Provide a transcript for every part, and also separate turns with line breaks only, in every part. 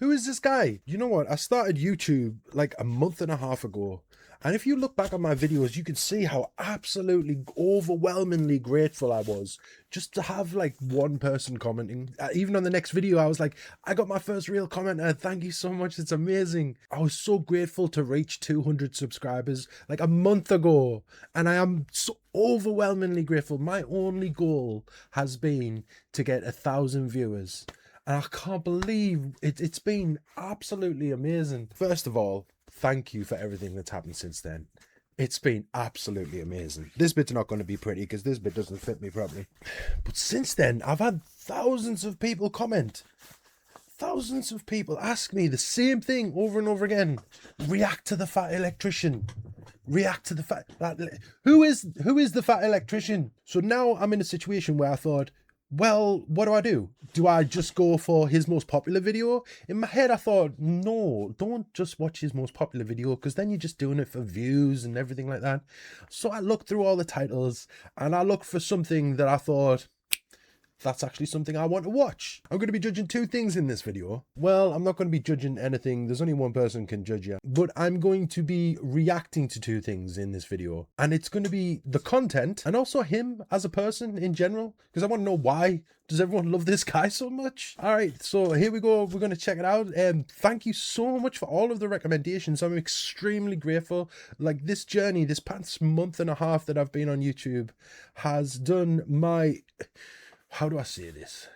Who is this guy? You know what? I started YouTube like a month and a half ago. And if you look back at my videos, you can see how absolutely overwhelmingly grateful I was just to have like one person commenting. Even on the next video, I was like, I got my first real commenter. Thank you so much. It's amazing. I was so grateful to reach 200 subscribers like a month ago. And I am so overwhelmingly grateful. My only goal has been to get 1,000 viewers. And I can't believe it's been absolutely amazing. First of all, thank you for everything that's happened since then. It's been absolutely amazing. This bit's not going to be pretty because this bit doesn't fit me properly. But since then, I've had thousands of people comment. Thousands of people ask me the same thing over and over again. React to the Fat Electrician. React to the Fat... Who is the Fat Electrician? So now I'm in a situation where I thought, well, what do? Do I just go for his most popular video? In my head, I thought, no, don't just watch his most popular video because then you're just doing it for views and everything like that. So I looked through all the titles and I looked for something that I thought, that's actually something I want to watch. I'm going to be judging two things in this video. Well, I'm not going to be judging anything. There's only one person can judge you. But I'm going to be reacting to two things in this video. And it's going to be the content and also him as a person in general. Because I want to know why does everyone love this guy so much? All right, so here we go. We're going to check it out. Thank you so much for all of the recommendations. I'm extremely grateful. Like this journey, this past month and a half that I've been on YouTube has done my... how do I say this?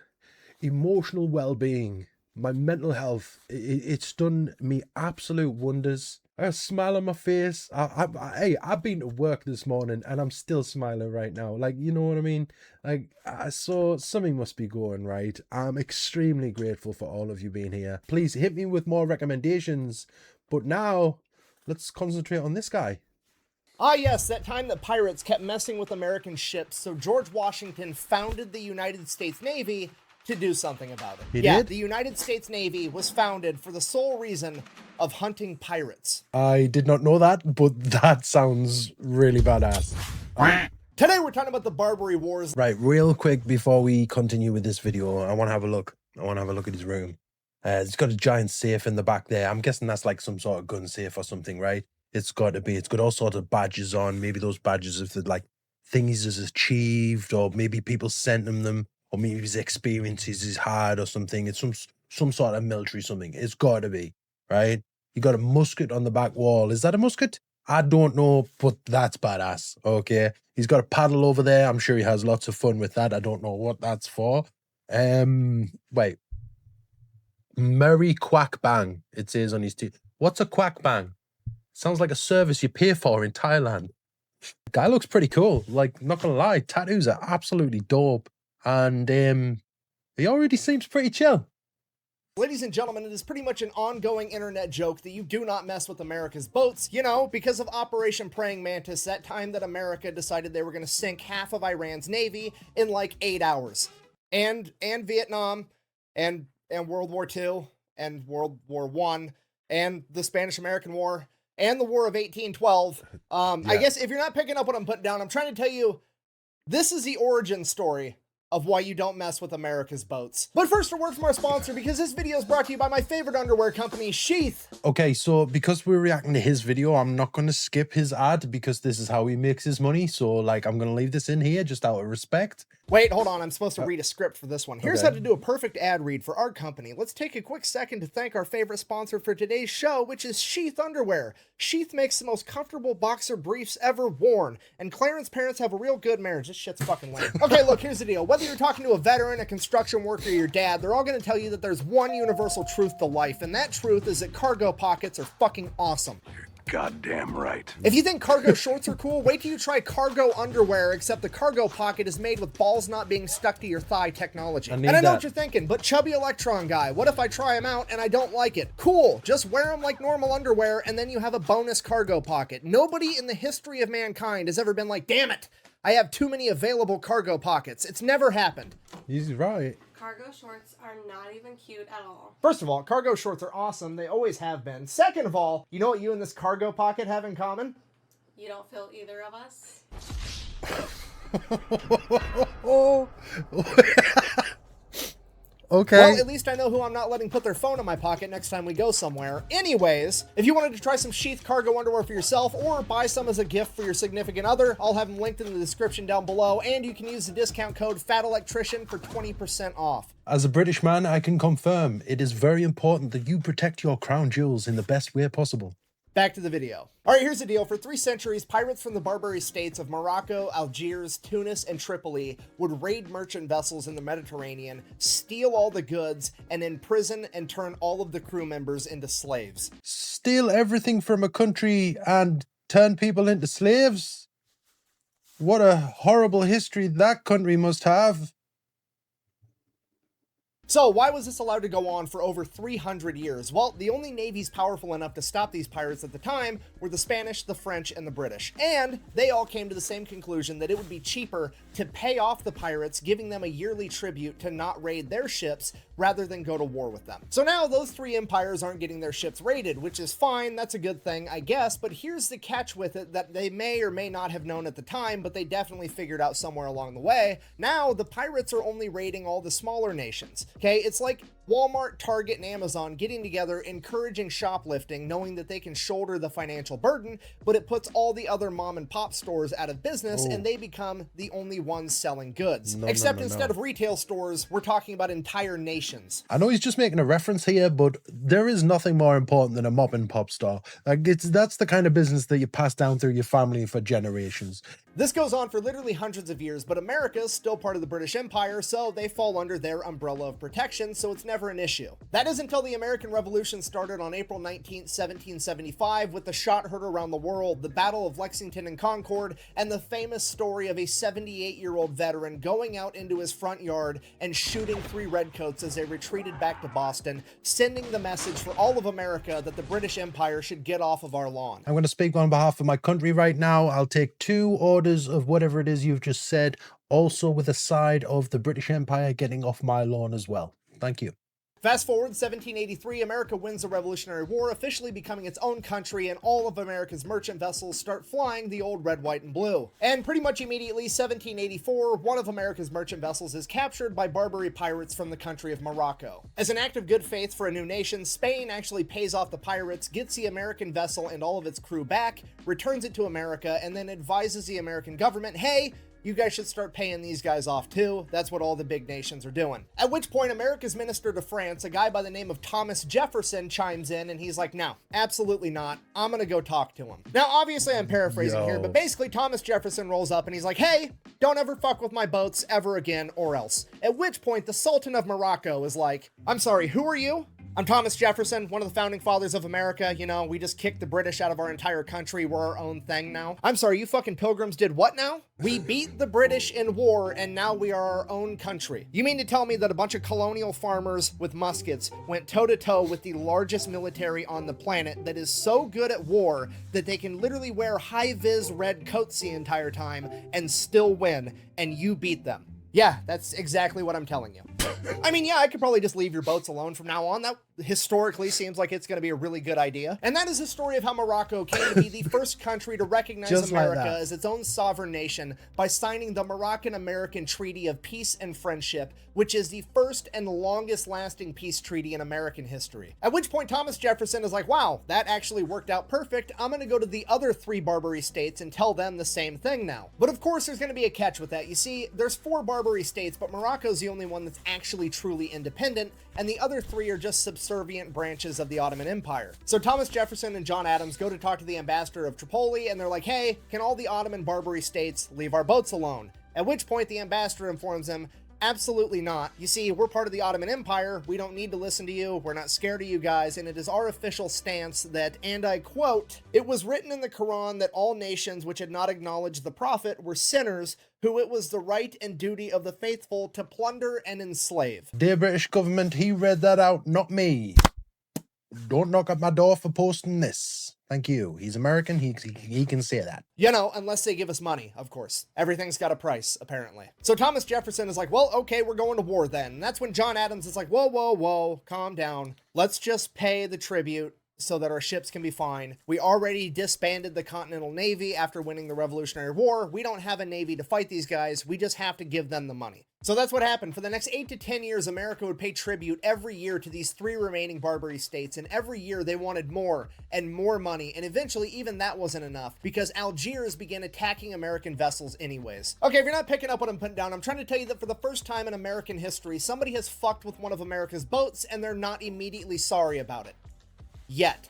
Emotional well-being, my mental health. It's done me absolute wonders. I got a smile on my face. Hey, I've been to work this morning and I'm still smiling right now. Like, you know what I mean? Like, I saw something must be going right. I'm extremely grateful for all of you being here. Please hit me with more recommendations. But now, let's concentrate on this guy.
Ah yes, that time that pirates kept messing with American ships, so George Washington founded the United States Navy to do something about it.
He did?
The United States Navy was founded for the sole reason of hunting pirates.
I did not know that, but that sounds really badass.
Today we're talking about the Barbary Wars.
Right, real quick before we continue with this video, I want to have a look. I want to have a look at his room. It's got a giant safe in the back there. I'm guessing that's like some sort of gun safe or something, right? It's got to be. It's got all sorts of badges on. Maybe those badges of the like things he's achieved, or maybe people sent him them, or maybe his experiences he's had or something. It's some sort of military something. It's got to be, right? You got a musket on the back wall. Is that a musket? I don't know, but that's badass. Okay. He's got a paddle over there. I'm sure he has lots of fun with that. I don't know what that's for. Wait. Merry Quack Bang. It says on his teeth. What's a quack bang? Sounds like a service you pay for in Thailand. Guy looks pretty cool. Like, not gonna lie, tattoos are absolutely dope. And he already seems pretty chill.
Ladies and gentlemen, it is pretty much an ongoing internet joke that you do not mess with America's boats, you know, because of Operation Praying Mantis, that time that America decided they were going to sink half of Iran's navy in like 8 hours. And Vietnam, and World War II, and World War I, and the Spanish-American War, and the War of 1812. I guess if you're not picking up what I'm putting down, I'm trying to tell you, this is the origin story of why you don't mess with America's boats. But first, a word from our sponsor, because this video is brought to you by my favorite underwear company, Sheath.
Okay, so because we're reacting to his video, I'm not going to skip his ad because this is how he makes his money. So, like, I'm going to leave this in here just out of respect.
Wait, hold on. I'm supposed to read a script for this one. Here's how to do a perfect ad read for our company. Let's take a quick second to thank our favorite sponsor for today's show, which is Sheath Underwear. Sheath makes the most comfortable boxer briefs ever worn, and Clarence's parents have a real good marriage. This shit's fucking lame. Okay, look, here's the deal. Whether you're talking to a veteran, a construction worker, or your dad, they're all going to tell you that there's one universal truth to life, and that truth is that cargo pockets are fucking awesome.
Goddamn right.
If you think cargo shorts are cool, wait till you try cargo underwear, except the cargo pocket is made with balls not being stuck to your thigh technology. And I know what you're thinking, but chubby electron guy, what if I try them out and I don't like it? Cool, just wear them like normal underwear and then you have a bonus cargo pocket. Nobody in the history of mankind has ever been like, damn it, I have too many available cargo pockets. It's never happened.
He's right.
Cargo shorts are not even cute at all.
First of all, cargo shorts are awesome. They always have been. Second of all, you know what you and this cargo pocket have in common?
You don't feel either of us?
Okay.
Well, at least I know who I'm not letting put their phone in my pocket next time we go somewhere. Anyways, if you wanted to try some sheath cargo underwear for yourself or buy some as a gift for your significant other, I'll have them linked in the description down below, and you can use the discount code Fat Electrician for 20% off.
As a British man, I can confirm it is very important that you protect your crown jewels in the best way possible.
Back to the video. All right, here's the deal. For 3 centuries, pirates from the Barbary states of Morocco, Algiers, Tunis, and Tripoli would raid merchant vessels in the Mediterranean, steal all the goods, and imprison and turn all of the crew members into slaves.
Steal everything from a country and turn people into slaves? What a horrible history that country must have.
So why was this allowed to go on for over 300 years? Well, the only navies powerful enough to stop these pirates at the time were the Spanish, the French, and the British. And they all came to the same conclusion that it would be cheaper to pay off the pirates, giving them a yearly tribute to not raid their ships rather than go to war with them. So now those 3 empires aren't getting their ships raided, which is fine. That's a good thing, I guess. But here's the catch with it that they may or may not have known at the time, but they definitely figured out somewhere along the way. Now the pirates are only raiding all the smaller nations. Okay, it's like Walmart, Target, and Amazon getting together, encouraging shoplifting, knowing that they can shoulder the financial burden, but it puts all the other mom and pop stores out of business, and they become the only ones selling goods. Except instead of retail stores, we're talking about entire nations.
I know he's just making a reference here, but there is nothing more important than a mom and pop store. Like, that's the kind of business that you pass down through your family for generations.
This goes on for literally hundreds of years, but America is still part of the British Empire, so they fall under their umbrella of protection, so it's never an issue. That is until the American Revolution started on April 19, 1775, with the shot heard around the world, the Battle of Lexington and Concord, and the famous story of a 78-year-old veteran going out into his front yard and shooting 3 redcoats as they retreated back to Boston, sending the message for all of America that the British Empire should get off of our lawn.
I'm going to speak on behalf of my country right now. I'll take 2 orders of whatever it is you've just said, also with a side of the British Empire getting off my lawn as well. Thank you.
Fast forward 1783, America wins the Revolutionary War, officially becoming its own country, and all of America's merchant vessels start flying the old red, white, and blue. And pretty much immediately, 1784, one of America's merchant vessels is captured by Barbary pirates from the country of Morocco. As an act of good faith for a new nation, Spain actually pays off the pirates, gets the American vessel and all of its crew back, returns it to America, and then advises the American government, hey, you guys should start paying these guys off too. That's what all the big nations are doing. At which point, America's minister to France, a guy by the name of Thomas Jefferson, chimes in and he's like, no, absolutely not. I'm gonna go talk to him. Now, obviously I'm paraphrasing here, but basically Thomas Jefferson rolls up and he's like, hey, don't ever fuck with my boats ever again or else. At which point the Sultan of Morocco is like, I'm sorry, who are you? I'm Thomas Jefferson, one of the founding fathers of America. You know, we just kicked the British out of our entire country. We're our own thing now. I'm sorry, you fucking pilgrims did what now? We beat the British in war and now we are our own country. You mean to tell me that a bunch of colonial farmers with muskets went toe-to-toe with the largest military on the planet that is so good at war that they can literally wear high-vis red coats the entire time and still win, and you beat them? Yeah, that's exactly what I'm telling you. I mean, yeah, I could probably just leave your boats alone from now on. That historically seems like it's going to be a really good idea. And that is the story of how Morocco came to be the first country to recognize America as its own sovereign nation by signing the Moroccan-American Treaty of Peace and Friendship, which is the first and longest lasting peace treaty in American history. At which point Thomas Jefferson is like, wow, that actually worked out perfect. I'm going to go to the other 3 Barbary states and tell them the same thing now. But of course, there's going to be a catch with that. You see, there's 4 Barbary states, but Morocco's the only one that's actually truly independent, and the other 3 are just subservient branches of the Ottoman Empire. So Thomas Jefferson and John Adams go to talk to the ambassador of Tripoli, and they're like, hey, can all the Ottoman Barbary states leave our boats alone? At which point the ambassador informs them, absolutely not. You see, we're part of the Ottoman Empire. We don't need to listen to you. We're not scared of you guys. And it is our official stance that, and I quote, it was written in the Quran that all nations which had not acknowledged the prophet were sinners, who it was the right and duty of the faithful to plunder and enslave.
Dear British government, he read that out, not me. Don't knock at my door for posting this. Thank you. He's American. He can say that.
You know, unless they give us money, of course. Everything's got a price, apparently. So Thomas Jefferson is like, well, okay, we're going to war then. And that's when John Adams is like, whoa, whoa, whoa, calm down. Let's just pay the tribute. so that our ships can be fine. We already disbanded the Continental Navy after winning the Revolutionary War. We don't have a navy to fight these guys. We just have to give them the money. So that's what happened. For the next 8 to 10 years, America would pay tribute every year to these 3 remaining Barbary states, and every year they wanted more and more money, and eventually even that wasn't enough because Algiers began attacking American vessels anyways. Okay, if you're not picking up what I'm putting down, I'm trying to tell you that for the first time in American history, somebody has fucked with one of America's boats and they're not immediately sorry about it. Yet.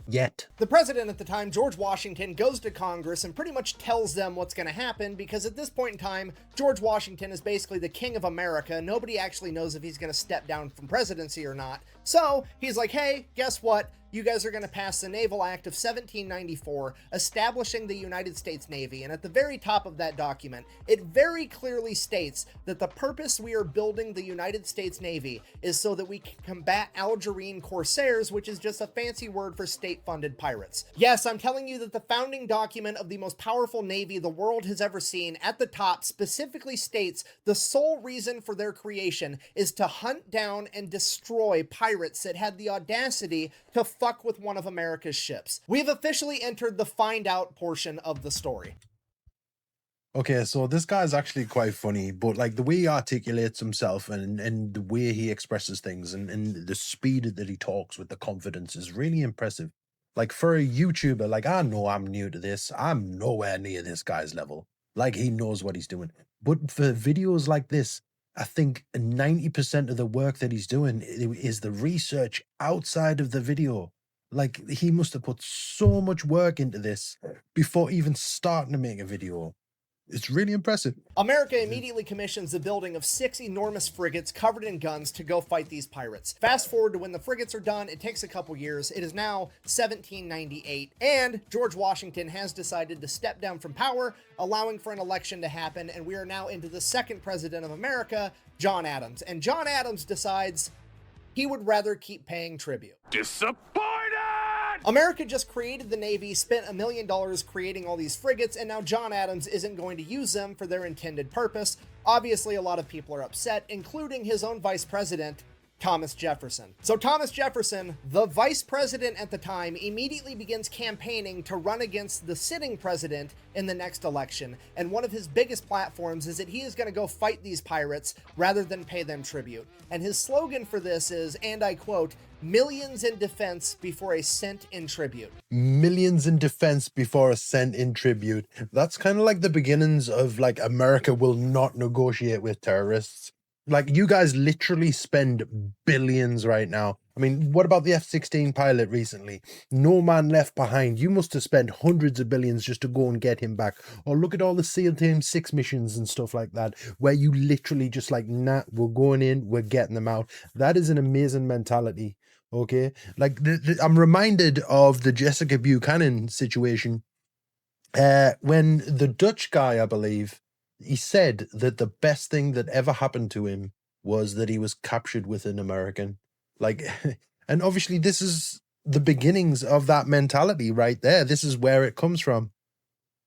The president at the time, George Washington, goes to Congress and pretty much tells them what's going to happen because at this point in time, George Washington is basically the king of America. Nobody actually knows if he's going to step down from presidency or not. So he's like, hey, guess what? You guys are going to pass the Naval Act of 1794, establishing the United States Navy. And at the very top of that document, it very clearly states that the purpose we are building the United States Navy is so that we can combat Algerine corsairs, which is just a fancy word for state-funded pirates. Yes, I'm telling you that the founding document of the most powerful navy the world has ever seen at the top specifically states the sole reason for their creation is to hunt down and destroy pirates that had the audacity to fuck with one of America's ships. We've officially entered the find out portion of the story.
Okay, so this guy's actually quite funny, but like the way he articulates himself and the way he expresses things and the speed that he talks with the confidence is really impressive. Like for a YouTuber, like I know I'm new to this. I'm nowhere near this guy's level. Like he knows what he's doing. But for videos like this, I think 90% of the work that he's doing is the research outside of the video. Like he must have put so much work into this before even starting to make a video. It's really impressive.
America immediately commissions the building of 6 enormous frigates covered in guns to go fight these pirates. Fast forward to when the frigates are done, it takes a couple years. It is now 1798, and George Washington has decided to step down from power, allowing for an election to happen, and we are now into the second president of America, John Adams. And John Adams decides he would rather keep paying tribute.
Disappointed!
America just created the Navy, spent $1 million creating all these frigates, and now John Adams isn't going to use them for their intended purpose. Obviously, a lot of people are upset, including his own vice president, Thomas Jefferson. So Thomas Jefferson, the vice president at the time, immediately begins campaigning to run against the sitting president in the next election. And one of his biggest platforms is that he is going to go fight these pirates rather than pay them tribute. And his slogan for this is, and I quote, "Millions in defense before a cent in tribute."
Millions in defense before a cent in tribute. That's kind of like the beginnings of like America will not negotiate with terrorists. Like you guys literally spend billions right now. I mean, what about the F-16 pilot recently? No Man Left Behind. You must have spent hundreds of billions just to go and get him back. Or look at all the SEAL Team 6 missions and stuff like that, where you literally just like, nah, we're going in, we're getting them out. That is an amazing mentality. Okay, like I'm reminded of the Jessica Buchanan situation when the Dutch guy, I believe, he said that the best thing that ever happened to him was that he was captured with an American. Like, and obviously this is the beginnings of that mentality right there. This is where it comes from.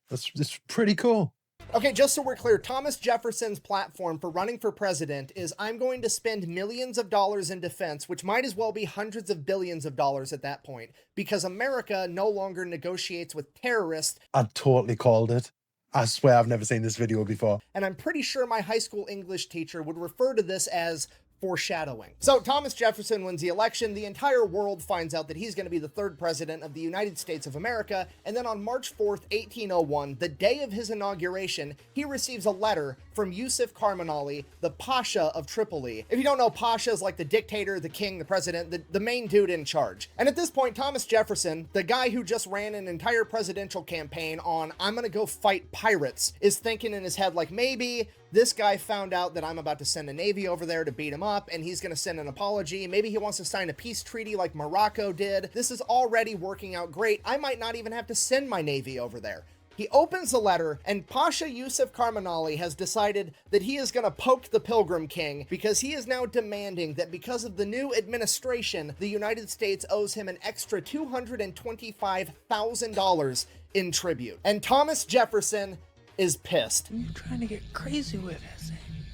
It's pretty cool.
Okay, just so we're clear, Thomas Jefferson's platform for running for president is I'm going to spend millions of dollars in defense, which might as well be hundreds of billions of dollars at that point, because America no longer negotiates with terrorists.
I totally called it. I swear I've never seen this video before.
And I'm pretty sure my high school English teacher would refer to this as foreshadowing. So Thomas Jefferson wins the election. The entire world finds out that he's going to be the third president of the United States of America. And then on March 4th, 1801, the day of his inauguration, he receives a letter from Yusuf Karmanali, the Pasha of Tripoli. If you don't know, Pasha is like the dictator, the king, the president, the main dude in charge. And at this point, Thomas Jefferson, the guy who just ran an entire presidential campaign on I'm going to go fight pirates, is thinking in his head like, maybe this guy found out that I'm about to send a navy over there to beat him up, and he's going to send an apology. Maybe he wants to sign a peace treaty like Morocco did. This is already working out great. I might not even have to send my navy over there. He opens the letter, and Pasha Yusuf Karmanali has decided that he is going to poke the Pilgrim King because he is now demanding that because of the new administration, the United States owes him an extra $225,000 in tribute. And Thomas Jefferson is pissed.
You're trying to get crazy with us.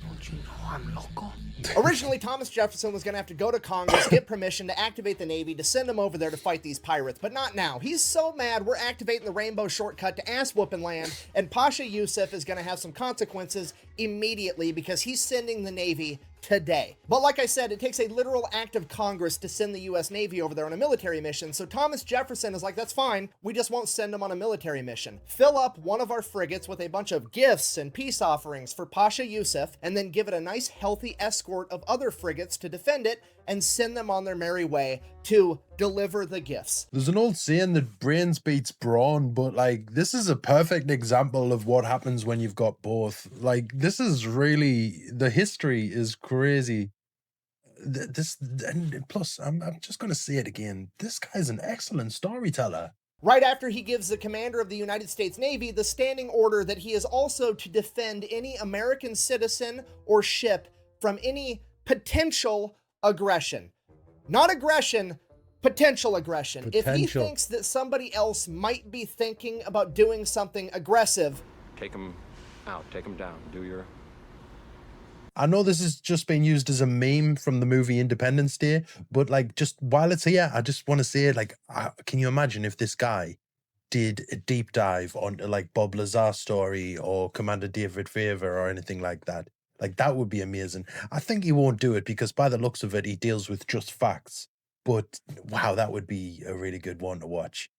Don't you know I'm local?
Originally, Thomas Jefferson was going to have to go to Congress, get permission to activate the Navy to send him over there to fight these pirates, but not now. He's so mad we're activating the Rainbow Shortcut to ass-whooping land, and Pasha Yusuf is going to have some consequences immediately because he's sending the Navy today. But like I said, it takes a literal act of Congress to send the US Navy over there on a military mission, so Thomas Jefferson is like, that's fine, we just won't send them on a military mission. Fill up one of our frigates with a bunch of gifts and peace offerings for Pasha Yusuf, and then give it a nice healthy escort of other frigates to defend it, and send them on their merry way to deliver the gifts.
There's an old saying that brains beats brawn, but like this is a perfect example of what happens when you've got both. Like this is really, the history is crazy. This, and plus I'm just gonna say it again, this guy's an excellent storyteller.
Right after he gives the commander of the United States Navy the standing order that he is also to defend any American citizen or ship from any potential aggression. Not aggression, potential aggression. If he thinks that somebody else might be thinking about doing something aggressive,
Take him out. Take him down. Do your...
I know this has just been used as a meme from the movie Independence Day, but like just while it's here, I just want to say, like, can you imagine if this guy did a deep dive onto like Bob Lazar's story or Commander David Favor or anything like that? Like that would be amazing. I think he won't do it because by the looks of it, he deals with just facts. But wow, that would be a really good one to watch.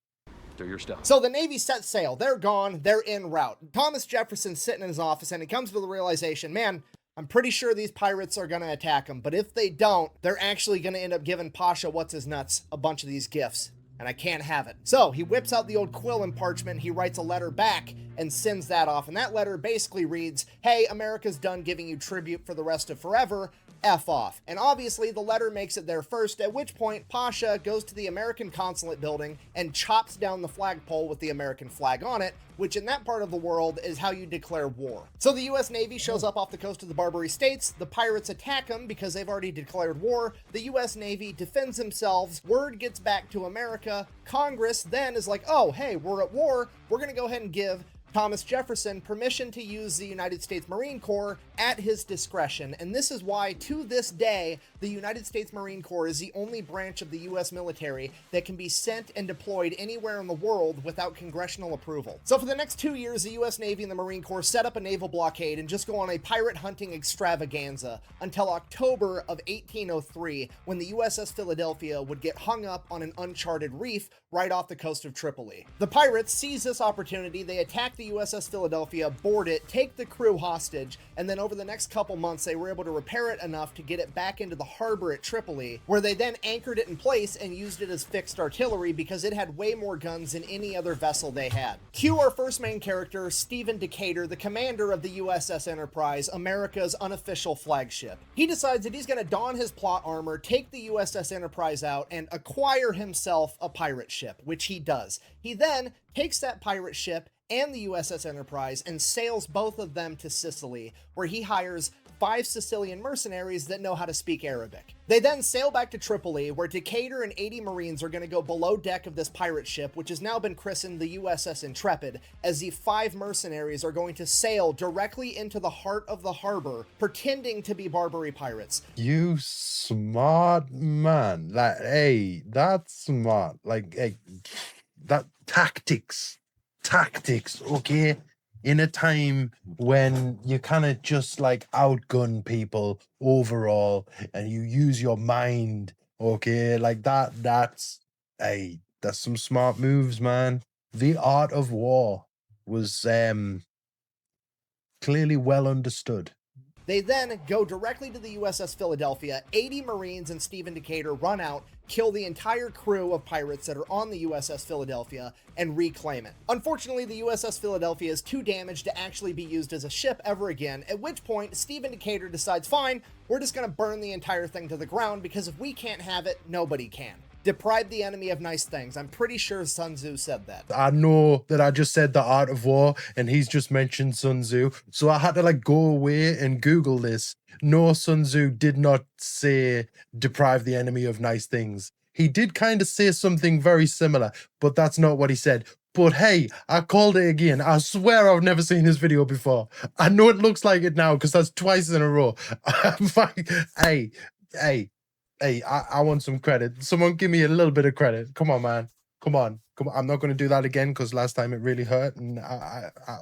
Do your stuff.
So the Navy sets sail. They're gone. They're en route. Thomas Jefferson's sitting in his office and he comes to the realization, man, I'm pretty sure these pirates are going to attack him. But if they don't, they're actually going to end up giving Pasha What's-His-Nuts a bunch of these gifts. And I can't have it. So he whips out the old quill and parchment. He writes a letter back and sends that off. And that letter basically reads, hey, America's done giving you tribute for the rest of forever. F off. And obviously the letter makes it there first, at which point Pasha goes to the American consulate building and chops down the flagpole with the American flag on it, which in that part of the world is how you declare war. So the US Navy shows up off the coast of the Barbary States, the pirates attack them because they've already declared war, the US Navy defends themselves, word gets back to America, Congress then is like, oh, hey, we're at war, we're gonna go ahead and give Thomas Jefferson permission to use the United States Marine Corps at his discretion. And this is why, to this day, the United States Marine Corps is the only branch of the U.S. military that can be sent and deployed anywhere in the world without congressional approval. So for the next 2 years, the U.S. Navy and the Marine Corps set up a naval blockade and just go on a pirate hunting extravaganza until October of 1803, when the USS Philadelphia would get hung up on an uncharted reef right off the coast of Tripoli. The pirates seize this opportunity, they attack the USS Philadelphia, board it, take the crew hostage, and then over the next couple months they were able to repair it enough to get it back into the harbor at Tripoli, where they then anchored it in place and used it as fixed artillery because it had way more guns than any other vessel they had. Cue our first main character, Stephen Decatur, the commander of the USS Enterprise, America's unofficial flagship. He decides that he's going to don his plot armor, take the USS Enterprise out, and acquire himself a pirate ship, which he does. He then takes that pirate ship and the USS Enterprise and sails both of them to Sicily, where he hires 5 Sicilian mercenaries that know how to speak Arabic. They then sail back to Tripoli, where Decatur and 80 Marines are going to go below deck of this pirate ship, which has now been christened the USS Intrepid, as the 5 mercenaries are going to sail directly into the heart of the harbor, pretending to be Barbary pirates.
You smart man. Like, hey, that's smart. Like, hey, that tactics, okay? In a time when you kind of just like outgun people overall and you use your mind, okay? Like that's some smart moves, man. The art of war was clearly well understood.
They then go directly to the USS Philadelphia. 80 Marines and Stephen Decatur run out, kill the entire crew of pirates that are on the USS Philadelphia, and reclaim it. Unfortunately, the USS Philadelphia is too damaged to actually be used as a ship ever again, at which point Stephen Decatur decides, fine, we're just going to burn the entire thing to the ground, because if we can't have it, nobody can. Deprive the enemy of nice things. I'm pretty sure Sun Tzu said that.
I know that I just said the art of war and he's just mentioned Sun Tzu. So I had to like go away and Google this. No, Sun Tzu did not say deprive the enemy of nice things. He did kind of say something very similar, but that's not what he said. But hey, I called it again. I swear I've never seen this video before. I know it looks like it now because that's twice in a row. I'm fine. Hey, hey, hey, I want some credit. Someone give me a little bit of credit. Come on, man. Come on. Come on. I'm not going to do that again because last time it really hurt. And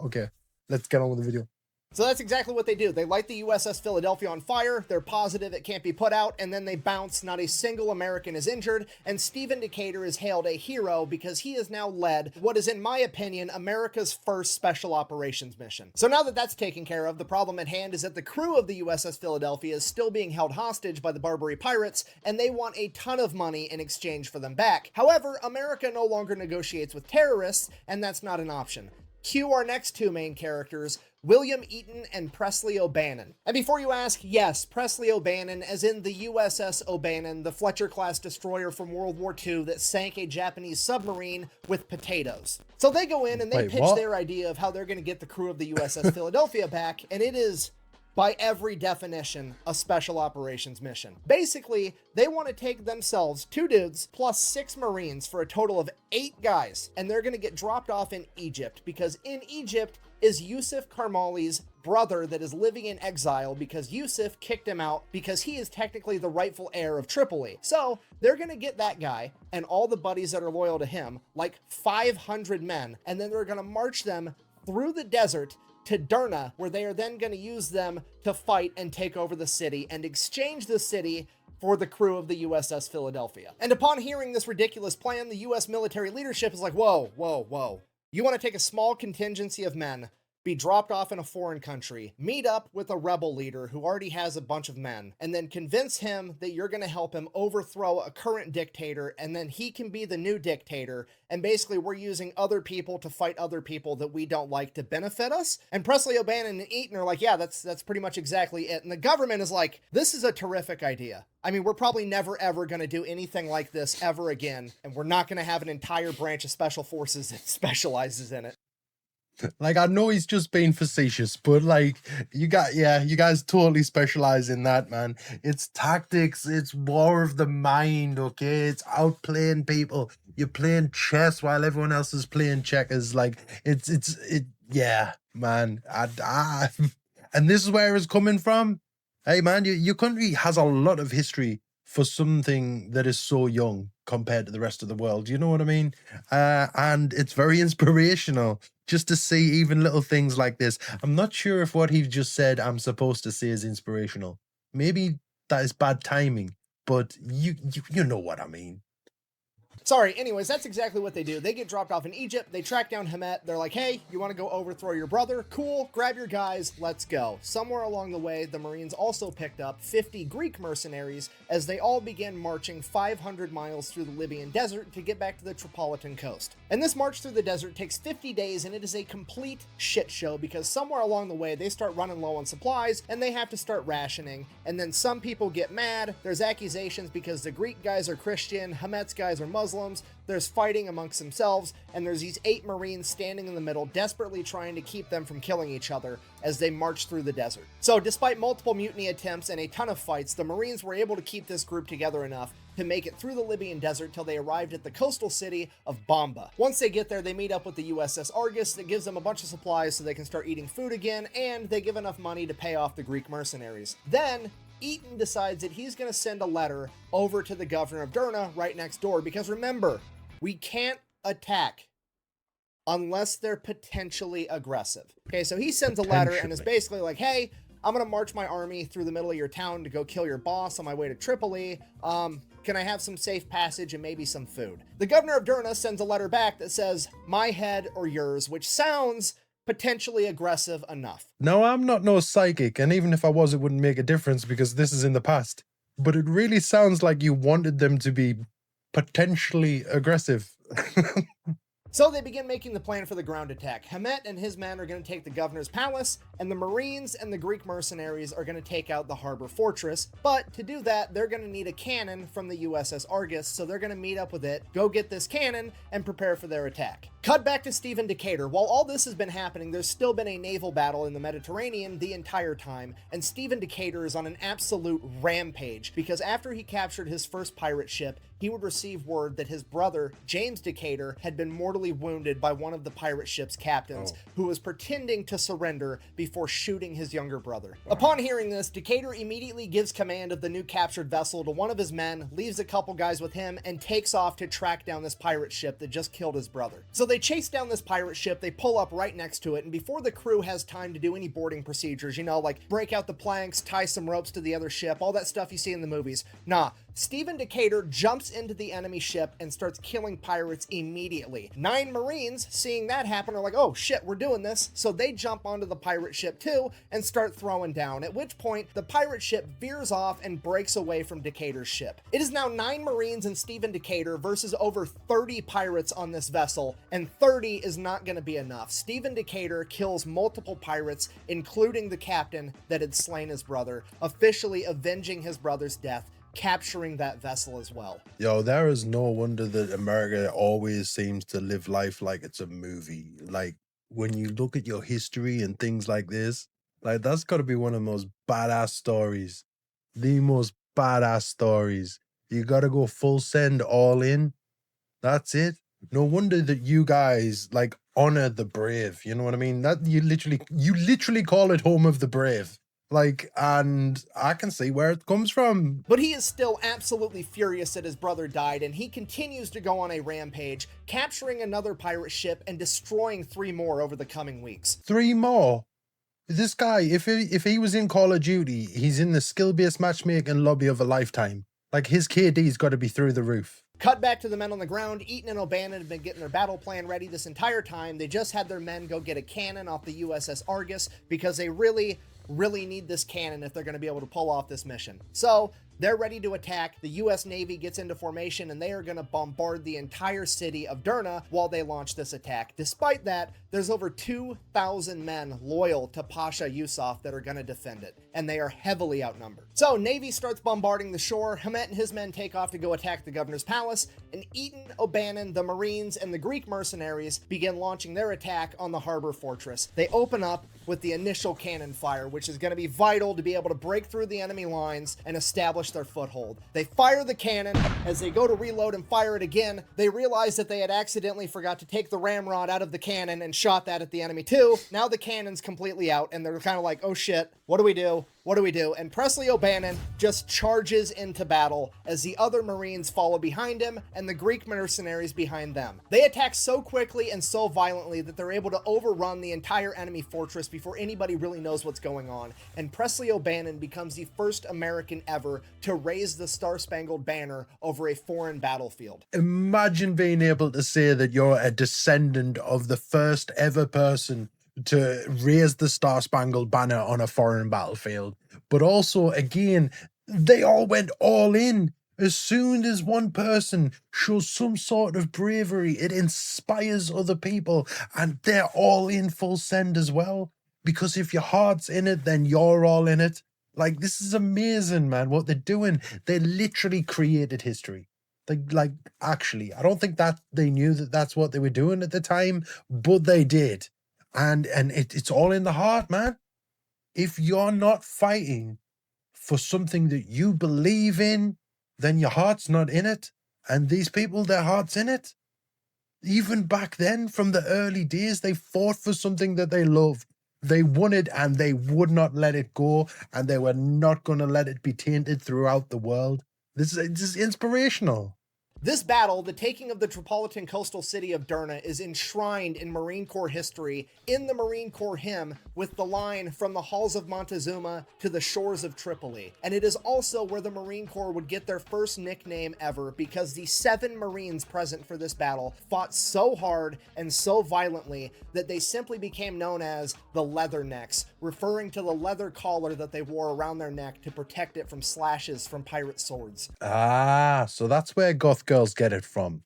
okay, let's get on with the video.
So that's exactly what they do. They light the USS Philadelphia on fire, they're positive it can't be put out, and then they bounce. Not a single American is injured, and Stephen Decatur is hailed a hero because he has now led what is, in my opinion, America's first special operations mission. So now that that's taken care of, the problem at hand is that the crew of the USS Philadelphia is still being held hostage by the Barbary pirates, and they want a ton of money in exchange for them back. However, America no longer negotiates with terrorists, and that's not an option. Cue our next two main characters, William Eaton and Presley O'Bannon. And before you ask, yes, Presley O'Bannon, as in the USS O'Bannon, the Fletcher-class destroyer from World War II that sank a Japanese submarine with potatoes. So they go in and they pitch their idea of how they're going to get the crew of the USS Philadelphia back, and it is, by every definition, a special operations mission. Basically, they want to take themselves, 2 dudes, plus 6 Marines for a total of 8 guys, and they're going to get dropped off in Egypt, because in Egypt is Yusuf Karmali's brother that is living in exile because Yusuf kicked him out because he is technically the rightful heir of Tripoli. So they're going to get that guy and all the buddies that are loyal to him, like 500 men, and then they're going to march them through the desert to Durna, where they are then going to use them to fight and take over the city and exchange the city for the crew of the USS Philadelphia. And upon hearing this ridiculous plan, the US military leadership is like, whoa, whoa, whoa. You want to take a small contingency of men, be dropped off in a foreign country, meet up with a rebel leader who already has a bunch of men, and then convince him that you're going to help him overthrow a current dictator, and then he can be the new dictator, and basically we're using other people to fight other people that we don't like to benefit us? And Presley O'Bannon and Eaton are like, yeah, that's pretty much exactly it. And the government is like, this is a terrific idea. I mean, we're probably never ever going to do anything like this ever again, and we're not going to have an entire branch of special forces that specializes in it.
Like, I know he's just being facetious, but like, you guys totally specialize in that, man. It's tactics, it's war of the mind, okay? It's outplaying people. You're playing chess while everyone else is playing checkers. Like, yeah, man. And this is where it's coming from. Hey, man, your country has a lot of history for something that is so young compared to the rest of the world. You know what I mean? And it's very inspirational just to see even little things like this. I'm not sure if what he just said I'm supposed to say is inspirational. Maybe that is bad timing, but you know what I mean.
Sorry, anyways, that's exactly what they do. They get dropped off in Egypt, they track down Hamet, they're like, hey, you want to go overthrow your brother? Cool, grab your guys, let's go. Somewhere along the way, the Marines also picked up 50 Greek mercenaries as they all began marching 500 miles through the Libyan desert to get back to the Tripolitan coast. And this march through the desert takes 50 days, and it is a complete shit show because somewhere along the way, they start running low on supplies, and they have to start rationing, and then some people get mad, there's accusations because the Greek guys are Christian, Hamet's guys are Muslim, there's fighting amongst themselves, and there's these 8 Marines standing in the middle, desperately trying to keep them from killing each other as they march through the desert. So despite multiple mutiny attempts and a ton of fights, the Marines were able to keep this group together enough to make it through the Libyan desert till they arrived at the coastal city of Bamba. Once they get there, they meet up with the USS Argus that gives them a bunch of supplies so they can start eating food again, and they give enough money to pay off the Greek mercenaries. Then Eaton decides that he's going to send a letter over to the governor of Durna right next door, because remember, we can't attack unless they're potentially aggressive. Okay, so he sends a letter and is basically like, hey, I'm going to march my army through the middle of your town to go kill your boss on my way to Tripoli. Can I have some safe passage and maybe some food? The governor of Durna sends a letter back that says, my head or yours, which sounds potentially aggressive enough.
No, I'm not no psychic, and even if I was, it wouldn't make a difference because this is in the past. But it really sounds like you wanted them to be potentially aggressive.
So they begin making the plan for the ground attack. Hamet and his men are going to take the governor's palace, and the Marines and the Greek mercenaries are going to take out the harbor fortress. But to do that, they're going to need a cannon from the USS Argus, so they're going to meet up with it, go get this cannon, and prepare for their attack. Cut back to Stephen Decatur. While all this has been happening, there's still been a naval battle in the Mediterranean the entire time, and Stephen Decatur is on an absolute rampage, because after he captured his first pirate ship, he would receive word that his brother, James Decatur, had been mortally wounded by one of the pirate ship's captains, who was pretending to surrender before shooting his younger brother. Upon hearing this, Decatur immediately gives command of the new captured vessel to one of his men, leaves a couple guys with him, and takes off to track down this pirate ship that just killed his brother. So they chase down this pirate ship, they pull up right next to it, and before the crew has time to do any boarding procedures, you know, like break out the planks, tie some ropes to the other ship, all that stuff you see in the movies, nah, Stephen Decatur jumps into the enemy ship and starts killing pirates immediately. 9 Marines, seeing that happen, are like, oh shit, we're doing this. So they jump onto the pirate ship too and start throwing down, at which point the pirate ship veers off and breaks away from Decatur's ship. It is now 9 Marines and Stephen Decatur versus over 30 pirates on this vessel, and 30 is not going to be enough. Stephen Decatur kills multiple pirates, including the captain that had slain his brother, officially avenging his brother's death, capturing that vessel as well.
Yo, there is no wonder that America always seems to live life like it's a movie. Like, when you look at your history and things like this, like, that's got to be one of the most badass stories. The most badass stories. You got to go full send, all in. That's it. No wonder that you guys, like, honor the brave. You know what I mean? That you literally call it home of the brave. Like, and I can see where it comes from.
But he is still absolutely furious that his brother died, and he continues to go on a rampage, capturing another pirate ship and destroying 3 more over the coming weeks.
3 more? This guy, if he was in Call of Duty, he's in the skill-based matchmaking lobby of a lifetime. Like, his KD's got to be through the roof.
Cut back to the men on the ground. Eaton and O'Bannon have been getting their battle plan ready this entire time. They just had their men go get a cannon off the USS Argus because they really need this cannon if they're going to be able to pull off this mission. So they're ready to attack. The U.S. Navy gets into formation, and they are going to bombard the entire city of Durna while they launch this attack. Despite that, there's over 2,000 men loyal to Pasha Yusuf that are going to defend it, and they are heavily outnumbered. So Navy starts bombarding the shore. Hamet and his men take off to go attack the governor's palace, and Eaton, O'Bannon, the Marines, and the Greek mercenaries begin launching their attack on the harbor fortress. They open up with the initial cannon fire, which is going to be vital to be able to break through the enemy lines and establish their foothold. They fire the cannon. As they go to reload and fire it again, they realize that they had accidentally forgot to take the ramrod out of the cannon and shot that at the enemy too. Now the cannon's completely out, and they're kind of like, oh shit, what do we do? What do we do? And Presley O'Bannon just charges into battle as the other Marines follow behind him and the Greek mercenaries behind them. They attack so quickly and so violently that they're able to overrun the entire enemy fortress before anybody really knows what's going on. And Presley O'Bannon becomes the first American ever to raise the Star-Spangled Banner over a foreign battlefield.
Imagine being able to say that you're a descendant of the first ever person to raise the Star-Spangled Banner on a foreign battlefield. But also, again, they all went all in. As soon as one person shows some sort of bravery, it inspires other people, and they're all in full send as well. Because if your heart's in it, then you're all in it. Like, this is amazing, man, what they're doing. They literally created history. Like, actually, I don't think that they knew that that's what they were doing at the time, but they did. And it's all in the heart, man. If you're not fighting for something that you believe in, then your heart's not in it. And these people, their heart's in it. Even back then, from the early days, they fought for something that they loved. They won it, and they would not let it go, and they were not going to let it be tainted throughout the world. This is inspirational.
This battle, the taking of the Tripolitan coastal city of Durna, is enshrined in Marine Corps history in the Marine Corps hymn with the line, "From the halls of Montezuma to the shores of Tripoli." And it is also where the Marine Corps would get their first nickname ever, because the 7 Marines present for this battle fought so hard and so violently that they simply became known as the Leathernecks, referring to the leather collar that they wore around their neck to protect it from slashes from pirate swords.
Ah, so that's where goth girls get it from.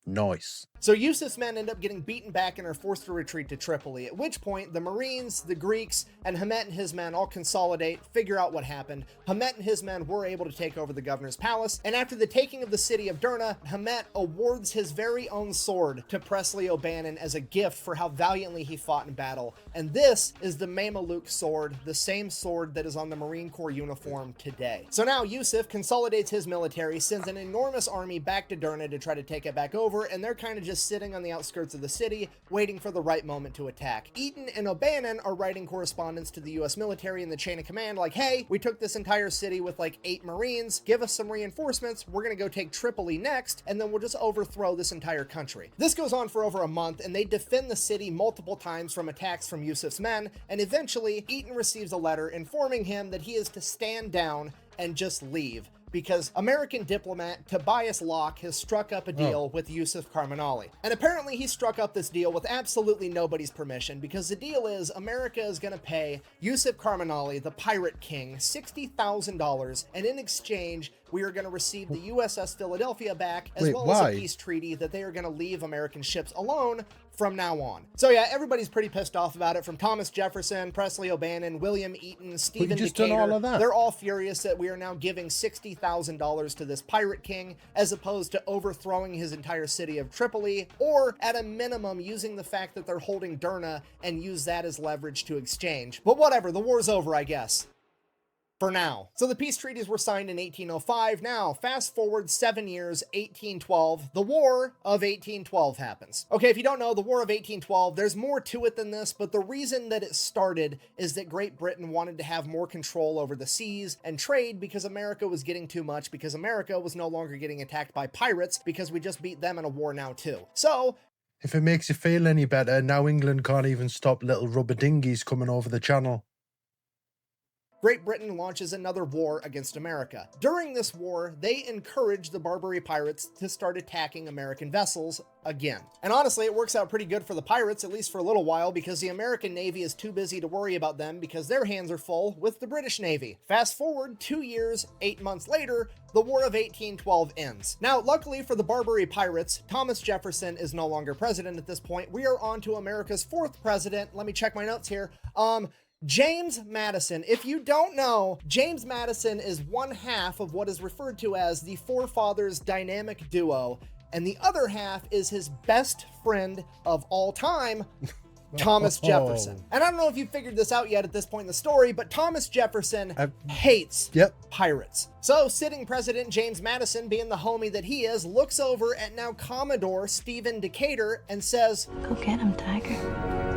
Nice.
So Yusuf's men end up getting beaten back and are forced to retreat to Tripoli, at which point the Marines, the Greeks, and Hamet and his men all consolidate, figure out what happened. Hamet and his men were able to take over the governor's palace, and after the taking of the city of Durna, Hamet awards his very own sword to Presley O'Bannon as a gift for how valiantly he fought in battle. And this is the Mameluke sword, the same sword that is on the Marine Corps uniform today. So now Yusuf consolidates his military, sends an enormous army back to Durna to try to take it back over, and they're kind of just sitting on the outskirts of the city, waiting for the right moment to attack. Eaton and O'Bannon are writing correspondence to the US military in the chain of command like, hey, we took this entire city with like 8 Marines, give us some reinforcements, we're gonna go take Tripoli next, and then we'll just overthrow this entire country. This goes on for over a month, and they defend the city multiple times from attacks from Yusuf's men, and eventually Eaton receives a letter informing him that he is to stand down and just leave, because American diplomat Tobias Locke has struck up a deal with Yusuf Karmanali. And apparently he struck up this deal with absolutely nobody's permission, because the deal is America is going to pay Yusuf Karmanali, the pirate king, $60,000, and in exchange, we are going to receive the USS Philadelphia back, as well as a peace treaty that they are going to leave American ships alone from now on. So yeah, everybody's pretty pissed off about it, from Thomas Jefferson, Presley O'Bannon, William Eaton, Stephen Decatur. They're all furious that we are now giving $60,000 to this pirate king, as opposed to overthrowing his entire city of Tripoli, or at a minimum using the fact that they're holding Durna and use that as leverage to exchange. But whatever, the war's over, I guess. For now. So the peace treaties were signed in 1805. Now, fast forward 7 years, 1812, the War of 1812 happens. Okay, if you don't know, the War of 1812, there's more to it than this, but the reason that it started is that Great Britain wanted to have more control over the seas and trade, because America was getting too much, because America was no longer getting attacked by pirates, because we just beat them in a war now too. So,
if it makes you feel any better, now England can't even stop little rubber dinghies coming over the channel.
Great Britain launches another war against America. During this war, they encourage the Barbary pirates to start attacking American vessels again. And honestly, it works out pretty good for the pirates, at least for a little while, because the American Navy is too busy to worry about them because their hands are full with the British Navy. Fast forward 2 years, 8 months later, the War of 1812 ends. Now, luckily for the Barbary pirates, Thomas Jefferson is no longer president at this point. We are on to America's 4th president. Let me check my notes here. James Madison. If you don't know, James Madison is one half of what is referred to as the Forefathers dynamic duo, and the other half is his best friend of all time, Thomas Jefferson. And I don't know if you figured this out yet at this point in the story, but Thomas Jefferson hates pirates. So sitting President James Madison, being the homie that he is, looks over at now Commodore Stephen Decatur and says,
"Go get him, Tiger."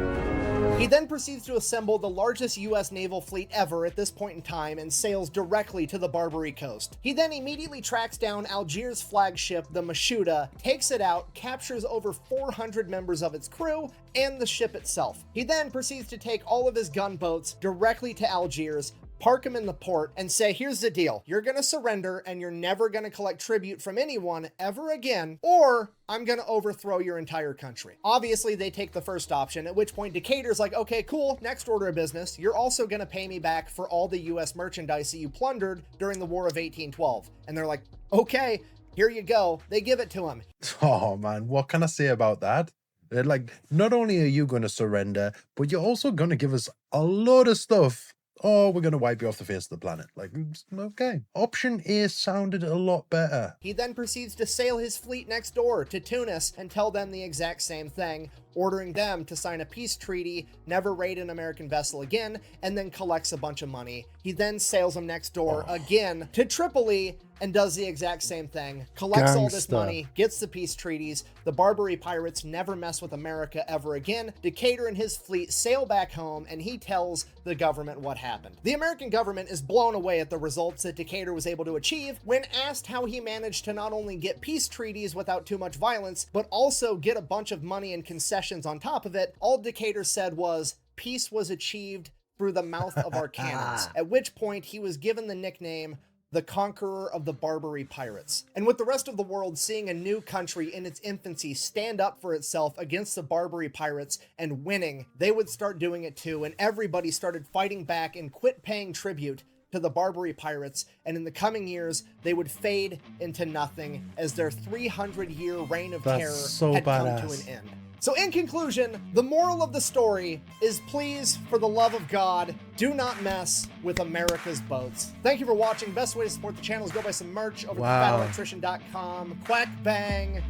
He then proceeds to assemble the largest U.S. naval fleet ever at this point in time and sails directly to the Barbary coast. He then immediately tracks down Algiers' flagship, the Mashuda, takes it out, captures over 400 members of its crew, and the ship itself. He then proceeds to take all of his gunboats directly to Algiers, park them in the port, and say, here's the deal. You're going to surrender, and you're never going to collect tribute from anyone ever again, or I'm going to overthrow your entire country. Obviously, they take the first option, at which point Decatur's like, okay, cool, next order of business. You're also going to pay me back for all the U.S. merchandise that you plundered during the War of 1812. And they're like, okay, here you go. They give it to him.
Oh, man, what can I say about that? They're like, not only are you going to surrender, but you're also going to give us a lot of stuff. Oh, we're going to wipe you off the face of the planet. Like, okay. Option A sounded a lot better.
He then proceeds to sail his fleet next door to Tunis and tell them the exact same thing, ordering them to sign a peace treaty, never raid an American vessel again, and then collects a bunch of money. He then sails them next door again to Tripoli and does the exact same thing, collects all this money, gets the peace treaties. The Barbary pirates never mess with America ever again. Decatur and his fleet sail back home, and he tells the government what happened. The American government is blown away at the results that Decatur was able to achieve when asked how he managed to not only get peace treaties without too much violence, but also get a bunch of money and concessions on top of it. All Decatur said was, peace was achieved through the mouth of our cannons, at which point he was given the nickname the conqueror of the Barbary pirates. And with the rest of the world seeing a new country in its infancy stand up for itself against the Barbary pirates and winning, they would start doing it too, and everybody started fighting back and quit paying tribute to the Barbary pirates, and in the coming years, they would fade into nothing as their 300-year reign of
That's
terror
so
had come to an
badass.
end. So in conclusion, the moral of the story is please, for the love of God, do not mess with America's boats. Thank you for watching. Best way to support the channel is go buy some merch over
Wow.
at FatElectrician.com. Quack bang,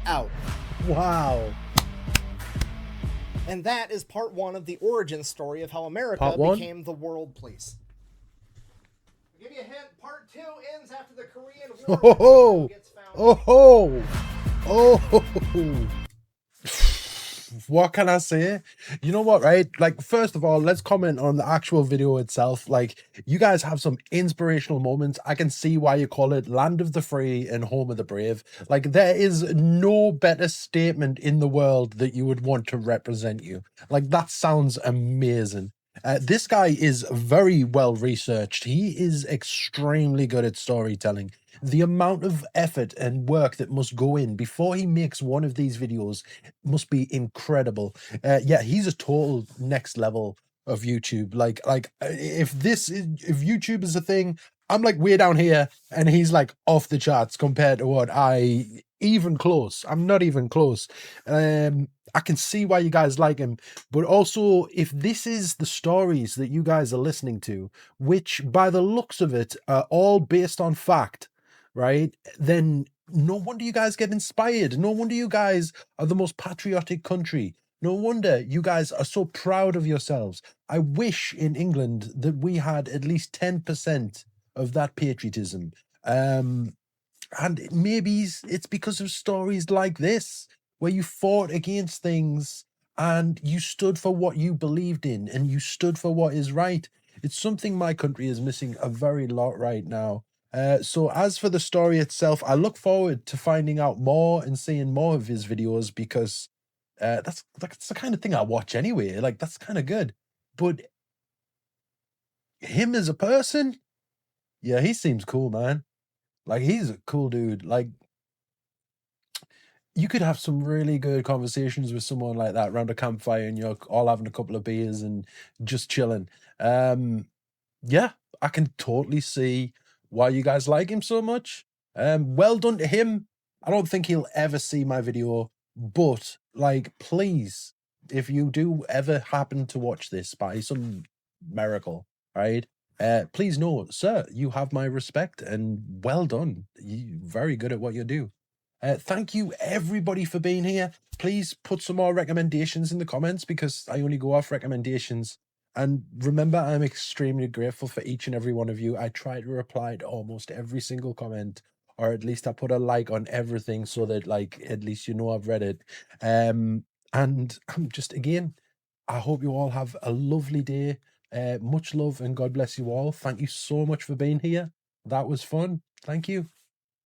out.
Wow.
And that is part one of the origin story of how America
Part one?
became the world police. I'll give you a hint, part two ends after the Korean War.
Oh ho!
when gets found.
Oh ho! Oh ho! What can I say? You know what, right? Like, first of all, let's comment on the actual video itself. Like, you guys have some inspirational moments. I can see why you call it Land of the Free and Home of the Brave. Like, there is no better statement in the world that you would want to represent you. Like, that sounds amazing. This guy is very well researched. He is extremely good at storytelling. The amount of effort and work that must go in before he makes one of these videos must be incredible. Yeah, he's a total next level of YouTube. Like if YouTube is a thing, I'm like way down here and he's like off the charts compared to what I'm not even close. I can see why you guys like him, but also if this is the stories that you guys are listening to, which by the looks of it are all based on fact, right? Then no wonder you guys get inspired. No wonder you guys are the most patriotic country. No wonder you guys are so proud of yourselves. I wish in England that we had at least 10% of that patriotism. And maybe it's because of stories like this, where you fought against things and you stood for what you believed in and you stood for what is right. It's something my country is missing a very lot right now. So as for the story itself, I look forward to finding out more and seeing more of his videos because that's the kind of thing I watch anyway. Like, that's kind of good. But him as a person, yeah, he seems cool, man. Like, he's a cool dude. Like, you could have some really good conversations with someone like that around a campfire and you're all having a couple of beers and just chilling. Yeah, I can totally see why you guys like him so much. Well done to him. I don't think he'll ever see my video, but like, please, if you do ever happen to watch this by some miracle, right? Please know, sir, you have my respect and well done. You're very good at what you do. Thank you everybody for being here. Please put some more recommendations in the comments because I only go off recommendations. And remember, I'm extremely grateful for each and every one of you. I try to reply to almost every single comment, or at least I put a like on everything so that, like, at least you know I've read it. And I'm just, again, I hope you all have a lovely day. Much love and God bless you all. Thank you so much for being here. That was fun. Thank you.